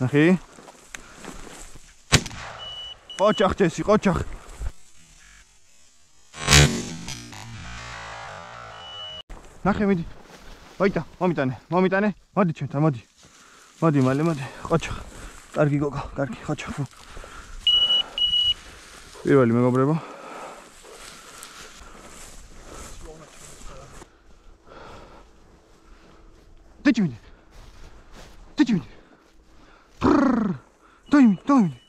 ნახე. ოჩახ ჯესი, ოჩახ. ნახე მიდი. ვაიტა, მომიტანე. მოდი ჩემთან, მოდი. მოდი, მალე. ოჩახ. კარგი გოგო, კარგი, ოჩახ. პირველი მეგობრებო. Дайте мне. Дай мне.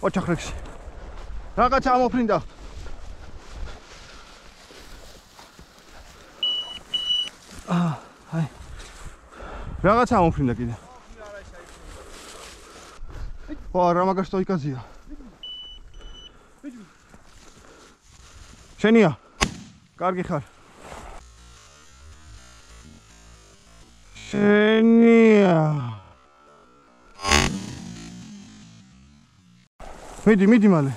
ოჩახრექსი. რაღაცა ამოფრინდა. აი. რაღაცა ამოფრინდა კიდე. რა მაგარ სტოიკაზია. შენია. კარგი ხარ. შენია. მიდი მალე.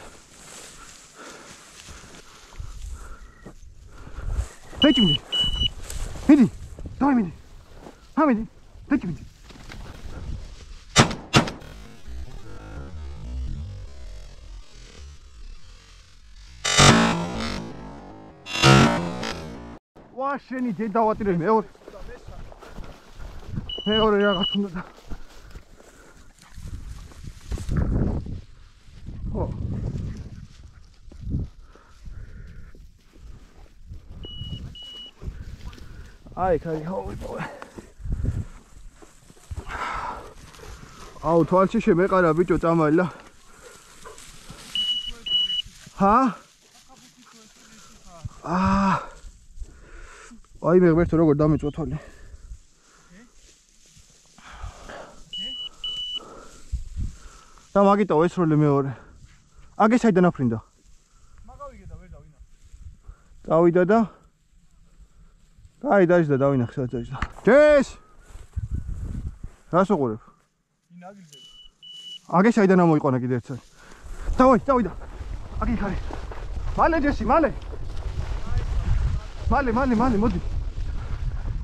დайте мне. მიდი. давай მიდი. მიდი. დайте мне. შენი დედავატირე მეორე რაღაც უნდა ხო აი კაი ჰოვი აუ თვალში შემეყარა ბიჭო წამალა აი მე ღმერთო როგორ დამეწვა თვალი და მაგიტო ესროლე მეორე აგე საიდან აფრინდა მაგავიგე და ვერ დავინა დავიდა და აი დაიჯდა დავინახე სადაც დაიჯდა ჯეს რას უყურებ ინაგილზე აგე საიდან ამოიყვანა კიდე ერთად დავიდა აგე ხარი მალე ჯესი მალე მოდი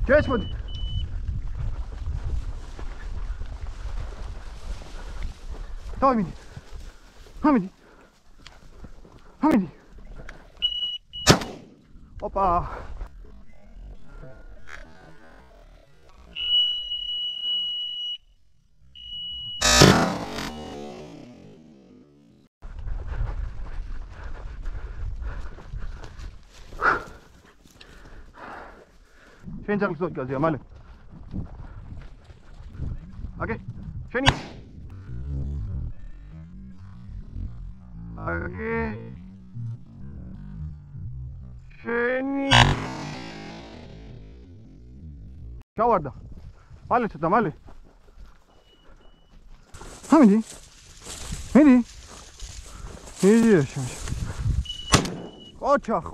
ჯეს მოდი დავი მიდი ოპა შენ ძაღლის დოკაზია მალე აგე შენი აგე შენი ჩავარდა მალე ცოტა მალე მიდი ოჩახ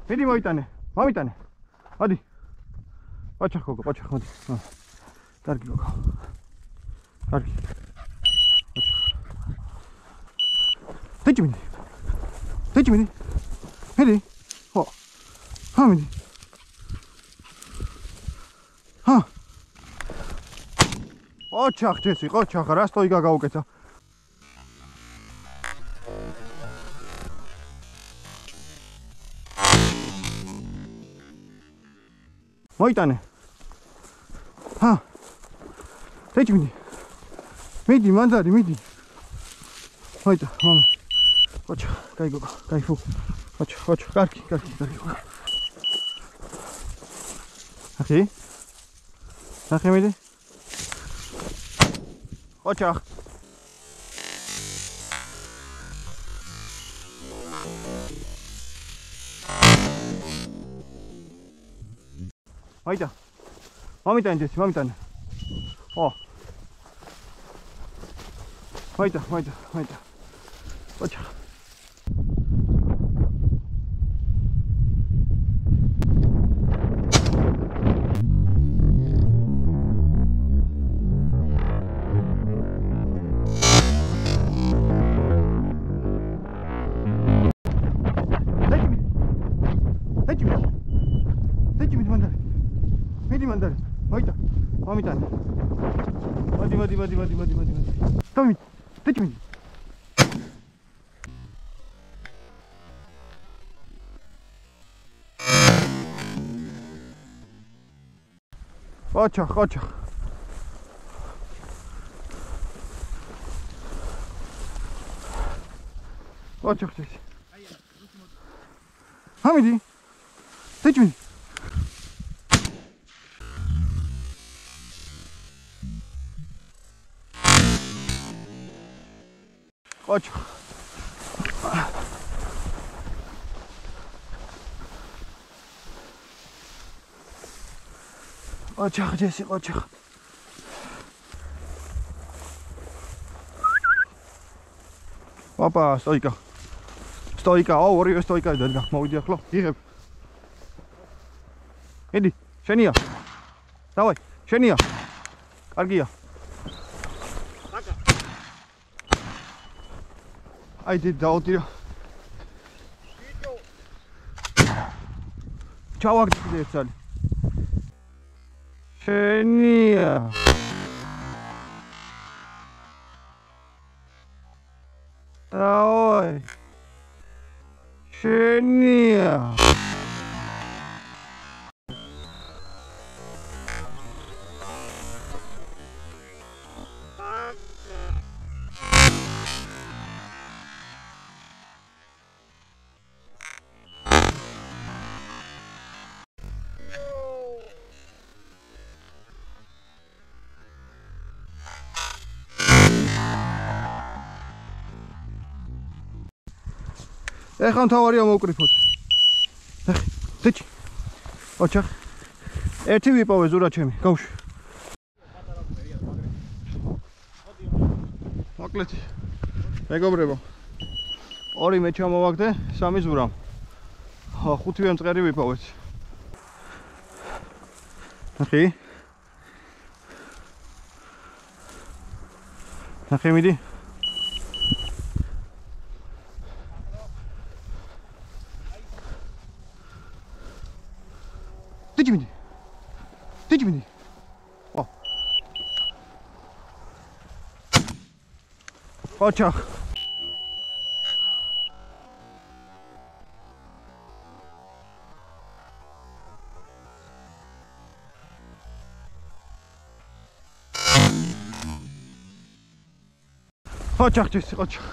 მიდი მომიტანე მოდი ოჩახ გოგო მოდი კარგი გოგო კარგი ოჩახ დეჭი მიდი ხო მიდი ოჩახ ჯესი ოჩახ რა სტოიკა გაუკეთა მოიტანე დეჭი მიდი მანდარი მიდი მოიტა მომე ოჩახ კაი გოგო კაი ფუ ოჩახ კარგი ნახე მიდი ოჩახ მოიტა მომიტანე ჯესი მომიტანე ო მოიტა ოჩახ დავი ტიჩმინი ოჩახ ჩესი ჰამიდი ტიჩმინი ოჩახ ჯესი ოჩახ ოპა სტოიკა ორივე სტოიკა დადგა მოვიდი ახლა იღებ ედი შენია დავაი შენია კარგია აიდი დაუდიო ჩავაგდე ერთად შენია დავაი შენია ეხლა მთავარია მოვკრიფოთ. ტიჩი. ოჩახ. ერთი ვიპოვე ზურა ჩემი. გავშვი. მოკლედ. მეგობრებო. ორი მე ჩამოვაგდე, სამი ზურამ. ხუთივე მწყერი ვიპოვეთ. ნახე. ნახე მიდი. ტიჩმინი ოჩახ ოჩახ ჯესი ოჩახ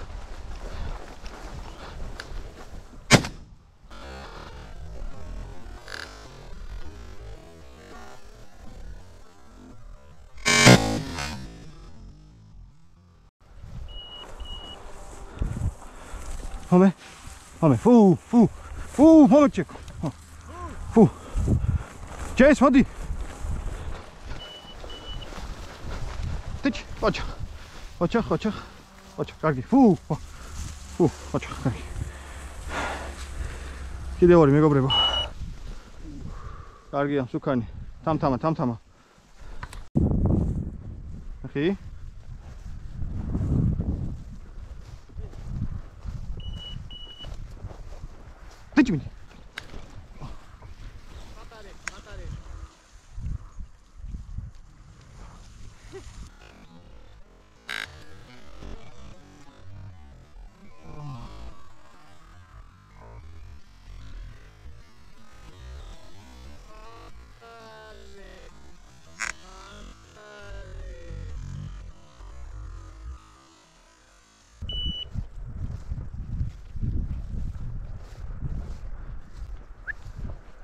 Home, fu, home check. Fu. Jess, what? Tich, watch, cargi. Fu, watch, cargi. Kide ori, mego brebo. Cargi, sukani. Tam. Okay. ტიჩმინი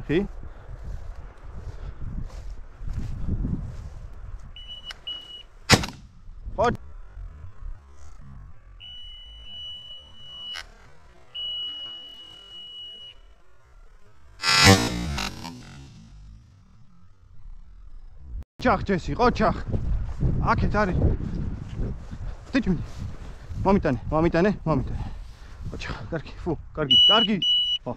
Okay. What? Çak Jesse, çak. Akit ari. Tüçmü. Mamitane. Çak, kargi. Oh.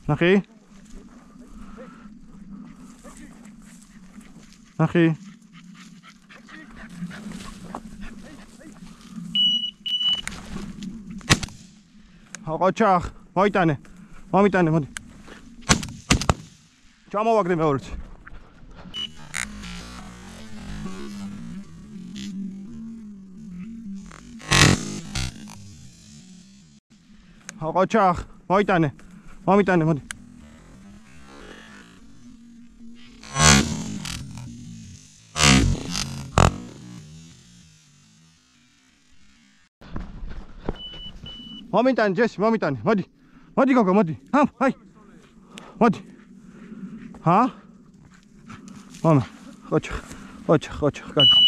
Nachi. ოჩახ, მომიტანე, მოდი. ჩამოვაგდე მეორეც. ყოჩახ, მოიტანე. მომიტანე, მოდი. მომიტანე, ჯესი, მომიტანე. მოდი. მოდი გოგო, მოდი. აი. მოდი. მამა, ყოჩახ, კარგი.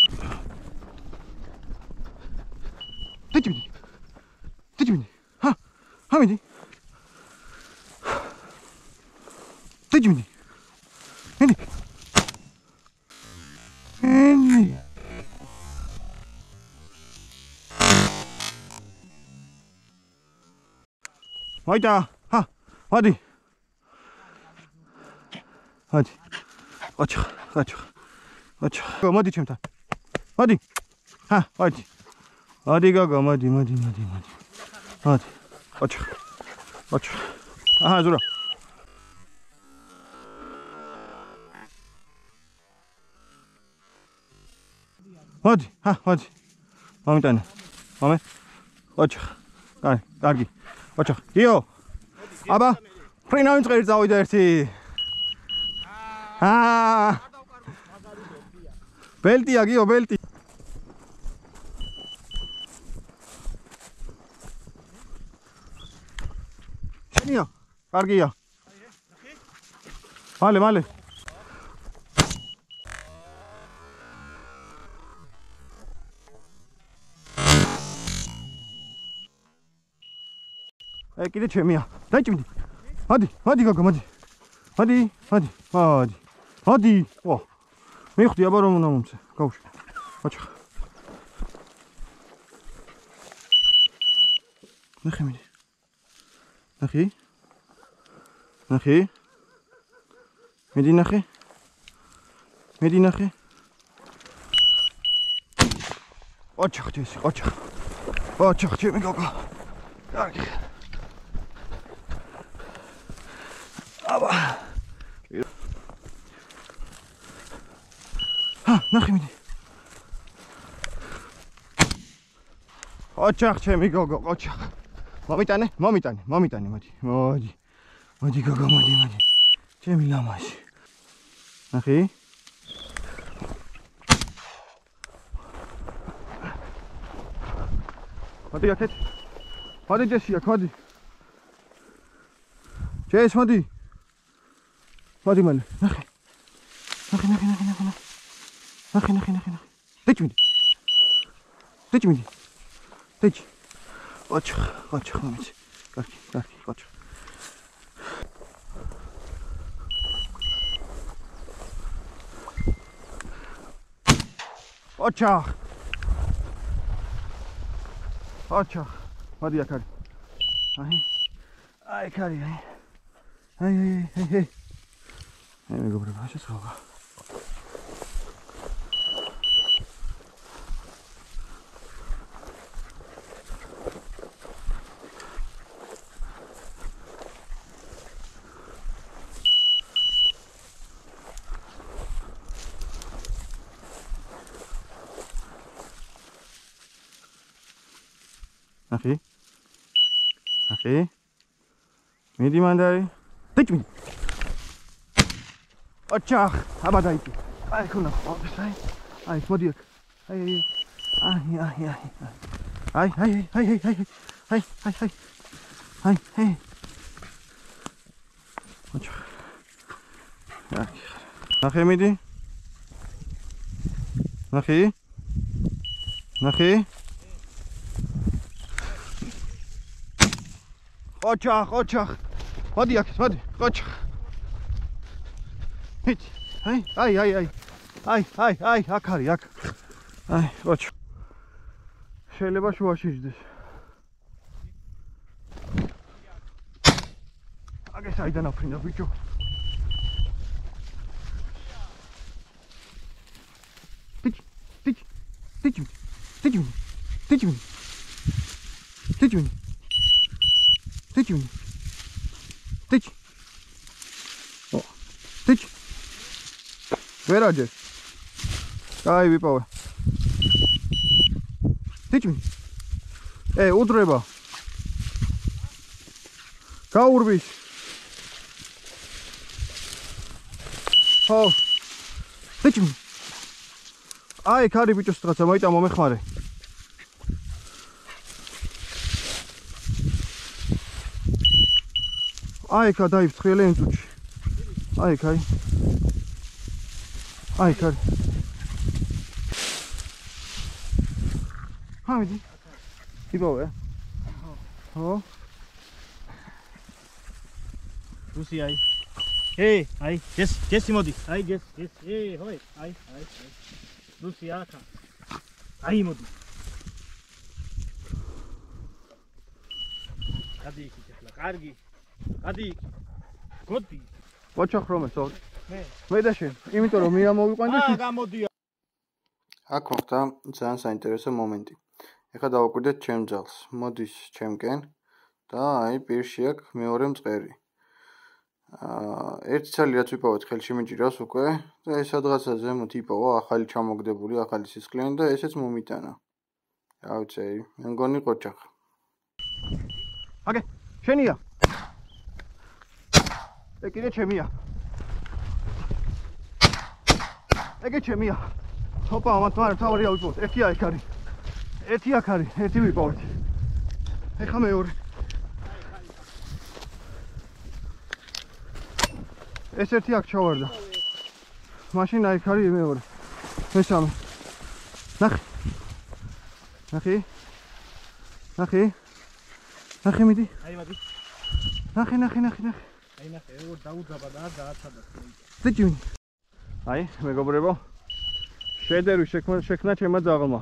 Тыдь. Хамиди. Тыдь. Иди. Майда. Ходи. Хоч. Моди чем-то. Ходи. Ходи. Ходи, гого, моди. Ходи. Хоч. Ага, зура. Ходи. მომიტანე. მომე. Хоч. კარგი. Хоч. გიო. აბა. ფრინავინ წერი წავიდა ერთი. ბელტია, გიო, ბელტი. შენია. კარგია. მალე. კიდე ჩემია. დაიჭიმდი. მოდი გოგო, მოდი. მოდი. ო. მიხდი აბა რომ უნდა მომწე. გავუშვი. ოჩახ. ნახე მიდი. ნახე. მიდი ნახე. ოჩახ ჯესი, ოჩახ ჩემი გოგო. კარგი. აბა. ნახე მიდი. ოჩახ ჩემი გოგო, ოჩახ. მომიტანე, მოდი გოგო, მოდი. ჩემი ლამაში. ნახე. მოდი აქეთ. მოდი ჯესი აქ, მოდი. ჯეს, მოდი. მოდი მალე. ნახე. ნახე. დეჭმიდი. ოჩახ, მომიცი. კარგი, ოჩახ. ოჩახ. მოდი აქ არის. აი, კარი. აი. მეგობრებო, შეცვალა. ნახე. მიდი მანდარი. დეჭმი. ოჩახ, აბა დაიჭი. აი ხუნა, აი, მოდი აქ. აი. აი. ოჩახ. ნახე მიდი. ნახე. ოჩახ. მოდი აქ, ოჩახ. მიდი. აი, აქ არის, აქ. აი, ოჩახ. შეიძლება შუაში იჯდეს. აგე საიდან აფრინდა ბიჭო. Тыч. О, тыч. Вераджи. Ай, випава. Тыч. Удрება. გაურბის. ხო. ბიჭი. აი, ქარი ბიჭოს რაღაცა მოიტა მომეხმარე. აი, გადაიფრთხილე ინტუჩი. აი, ქარი. აი, ქარი. ჰამიდი. იბოვე. ხო. რუსი აი. ჰეი, აი, ჯესი მოდი. აი, ჯესი. ჰეი, ჰოი, აი. რუსი აქა. აი მოდი. გადი იქით ახლა, კარგი. გადი იქით. გოდი. ოჩახრომე სულ. მე და შენ, იმიტომ რომ მე ამოვიყვანე და გამოდია. აქ მოხდა ძალიან საინტერესო მომენტი. ეხლა დავაკვირდეთ ჩემ ძალს. მოდის ჩემკენ და აი პირში აქ მეორე მწყერი. ერთი ცალი რაც ვიპოვეთ ხელში მიჭირავს უკვე და ეს სადღაცა ზემოთ იპოვა ახალი ჩამოგდებული ახალი სისხლიანი და ესეც მომიტანა. რა ვიცი, მე მგონი ყოჩახ. აგე, შენია. ეგ ჩემია. ეგ ჩემია. თოპა ამათმარ თავი ავიპოვოთ. ერთი აქ არის. ერთი აქ არის, ერთი ვიპოვეთ. ეხა მეორე. ეს ერთი აქ ჩავარდა. მაშინ აი ხარი მეორე. მესამე. ნახე. ნახე მიდი. აი მოდი. ნახე. აი ნახე, როგორ დაუძაბა და დააცადა. ძიჭი. აი, მეგობრებო. შედერვი შექმნა ჩემმა ძაღლმა.